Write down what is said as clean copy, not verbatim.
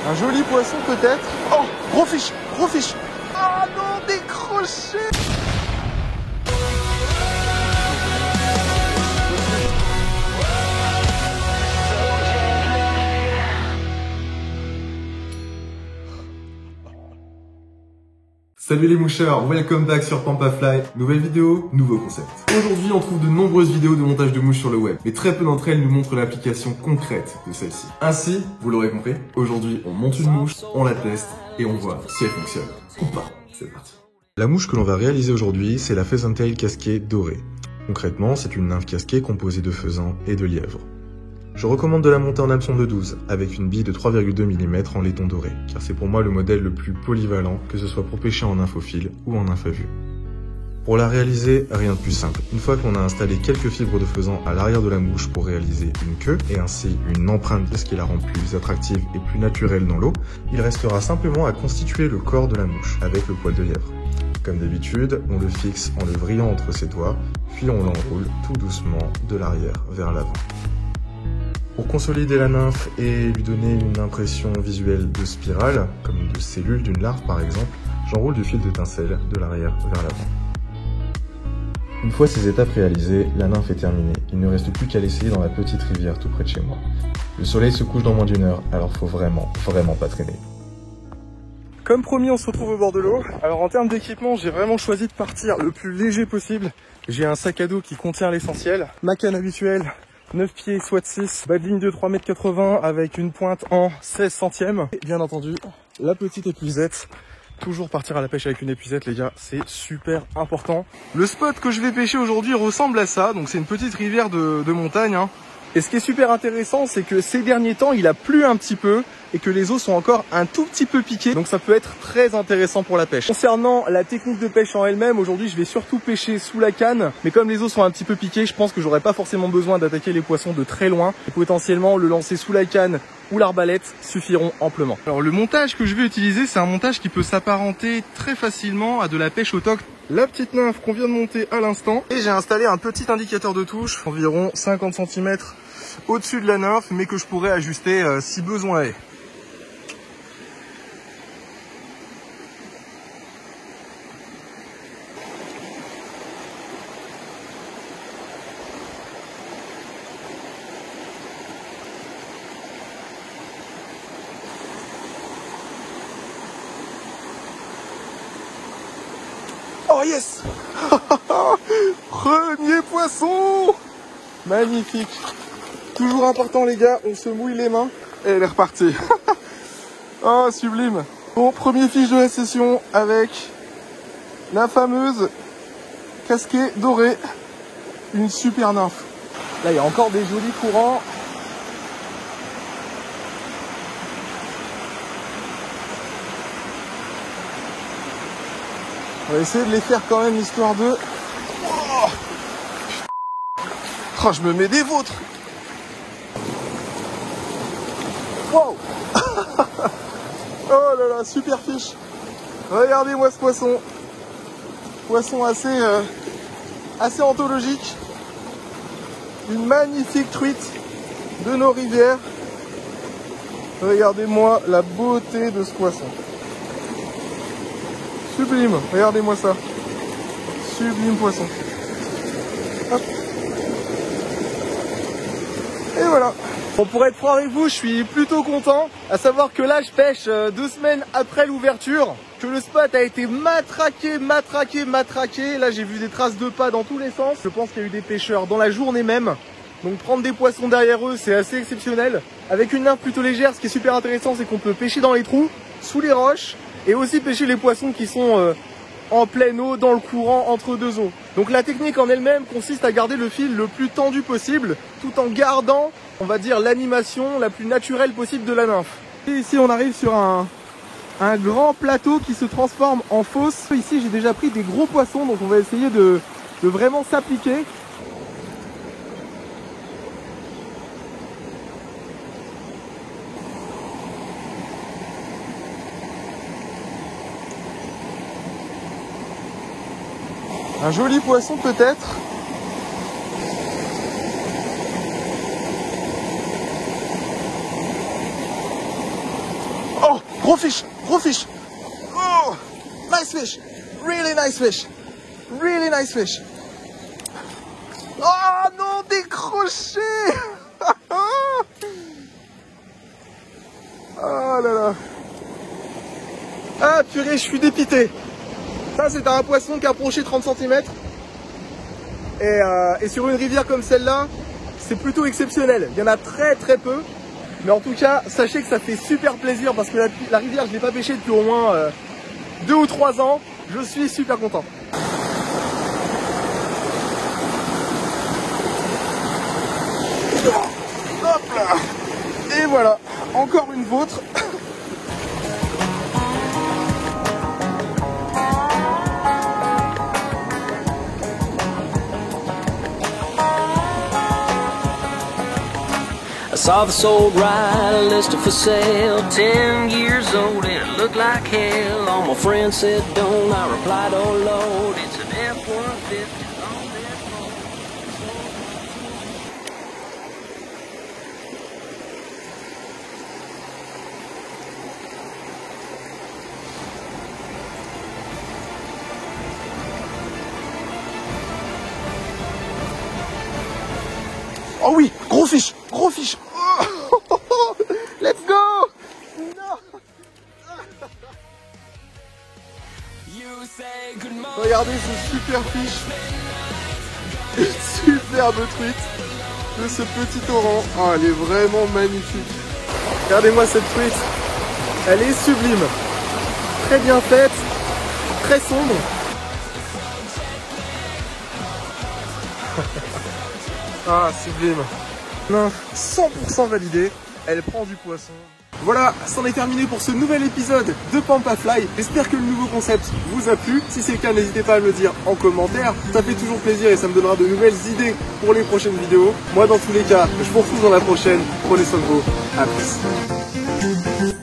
Un joli poisson peut-être. Oh, gros fiche, gros fiche. Ah non, décroché. Salut les moucheurs, welcome back sur Pampafly. Nouvelle vidéo, nouveau concept. Aujourd'hui, on trouve de nombreuses vidéos de montage de mouches sur le web, mais très peu d'entre elles nous montrent l'application concrète de celle-ci. Ainsi, vous l'aurez compris, aujourd'hui on monte une mouche, on la teste et on voit si elle fonctionne ou pas. C'est parti. La mouche que l'on va réaliser aujourd'hui, c'est la Pheasant-tail casquée dorée. Concrètement, c'est une nymphe casquée composée de faisans et de lièvres. Je recommande de la monter en hameçon de 12, avec une bille de 3,2 mm en laiton doré, car c'est pour moi le modèle le plus polyvalent, que ce soit pour pêcher en nymphophile ou en nymphe à vue. Pour la réaliser, rien de plus simple. Une fois qu'on a installé quelques fibres de faisan à l'arrière de la mouche pour réaliser une queue, et ainsi une empreinte, ce qui la rend plus attractive et plus naturelle dans l'eau, il restera simplement à constituer le corps de la mouche, avec le poil de lièvre. Comme d'habitude, on le fixe en le vrillant entre ses doigts, puis on l'enroule tout doucement de l'arrière vers l'avant. Pour consolider la nymphe et lui donner une impression visuelle de spirale, comme de cellule d'une larve par exemple, j'enroule du fil d'étincelle de l'arrière vers l'avant. Une fois ces étapes réalisées, la nymphe est terminée. Il ne reste plus qu'à l'essayer dans la petite rivière tout près de chez moi. Le soleil se couche dans moins d'1 heure, alors faut vraiment pas traîner. Comme promis, on se retrouve au bord de l'eau. Alors en termes d'équipement, j'ai vraiment choisi de partir le plus léger possible. J'ai un sac à dos qui contient l'essentiel, ma canne habituelle, 9 pieds, soit 6, bas de ligne de 3,80 m avec une pointe en 16 centièmes. Et bien entendu, la petite épuisette. Toujours partir à la pêche avec une épuisette, les gars, c'est super important. Le spot que je vais pêcher aujourd'hui ressemble à ça. Donc c'est une petite rivière de montagne, hein. Et ce qui est super intéressant, c'est que ces derniers temps, il a plu un petit peu et que les eaux sont encore un tout petit peu piquées. Donc ça peut être très intéressant pour la pêche. Concernant la technique de pêche en elle-même, aujourd'hui, je vais surtout pêcher sous la canne. Mais comme les eaux sont un petit peu piquées, je pense que j'aurai pas forcément besoin d'attaquer les poissons de très loin. Et potentiellement, le lancer sous la canne ou l'arbalète suffiront amplement. Alors le montage que je vais utiliser, c'est un montage qui peut s'apparenter très facilement à de la pêche au toc. La petite nymphe qu'on vient de monter à l'instant. Et j'ai installé un petit indicateur de touche, environ 50 cm au-dessus de la nymphe, mais que je pourrais ajuster si besoin est. Oh yes. Premier poisson. Magnifique. Toujours important les gars, on se mouille les mains. Et elle est repartie. Oh sublime. Bon, premier fiche de la session avec la fameuse casquée dorée. Une super nymphe. Là il y a encore des jolis courants. On va essayer de les faire quand même, histoire de... Oh, je me mets des vôtres. Wow. Oh là là, super fiche. Regardez-moi ce poisson. Poisson assez anthologique. Une magnifique truite de nos rivières. Regardez-moi la beauté de ce poisson. Sublime, regardez-moi ça. Sublime poisson. Hop. Et voilà. Bon, pour être franc avec vous, je suis plutôt content. À savoir que là, je pêche 2 semaines après l'ouverture. Que le spot a été matraqué. Là, j'ai vu des traces de pas dans tous les sens. Je pense qu'il y a eu des pêcheurs dans la journée même. Donc prendre des poissons derrière eux, c'est assez exceptionnel. Avec une nymphe plutôt légère, ce qui est super intéressant, c'est qu'on peut pêcher dans les trous, sous les roches. Et aussi pêcher les poissons qui sont en pleine eau, dans le courant, entre deux eaux. Donc la technique en elle-même consiste à garder le fil le plus tendu possible, tout en gardant, on va dire, l'animation la plus naturelle possible de la nymphe. Et ici on arrive sur un grand plateau qui se transforme en fosse. Ici j'ai déjà pris des gros poissons, donc on va essayer de vraiment s'appliquer. Un joli poisson peut-être. Oh, gros fish, gros fish. Oh, nice fish, really nice fish, really nice fish. Oh non, décroché. Oh là là. Ah purée, je suis dépité. Ça c'est un poisson qui a approché 30 cm. Et sur une rivière comme celle-là, c'est plutôt exceptionnel. Il y en a très très peu. Mais en tout cas, sachez que ça fait super plaisir parce que la rivière, je ne l'ai pas pêchée depuis au moins 2 ou 3 ans. Je suis super content. Hop là. Et voilà, encore une vôtre. I saw this old ride listed for sale, 10 years old, and it looked like hell. All my friends said don't, I replied oh Lord, it's an F-150 on that road. Oh oui, gros fiche, gros fiche. Oh, let's go. Non. Regardez ce super fiche. Une superbe truite de ce petit torrent. Oh, elle est vraiment magnifique. Regardez-moi cette truite. Elle est sublime. Très bien faite, très sombre. Ah, sublime. Non, 100% validé. Elle prend du poisson. Voilà, c'en est terminé pour ce nouvel épisode de Pampa Fly. J'espère que le nouveau concept vous a plu. Si c'est le cas, n'hésitez pas à me le dire en commentaire. Ça fait toujours plaisir et ça me donnera de nouvelles idées pour les prochaines vidéos. Moi, dans tous les cas, je vous retrouve dans la prochaine. Prenez soin de vous. À plus.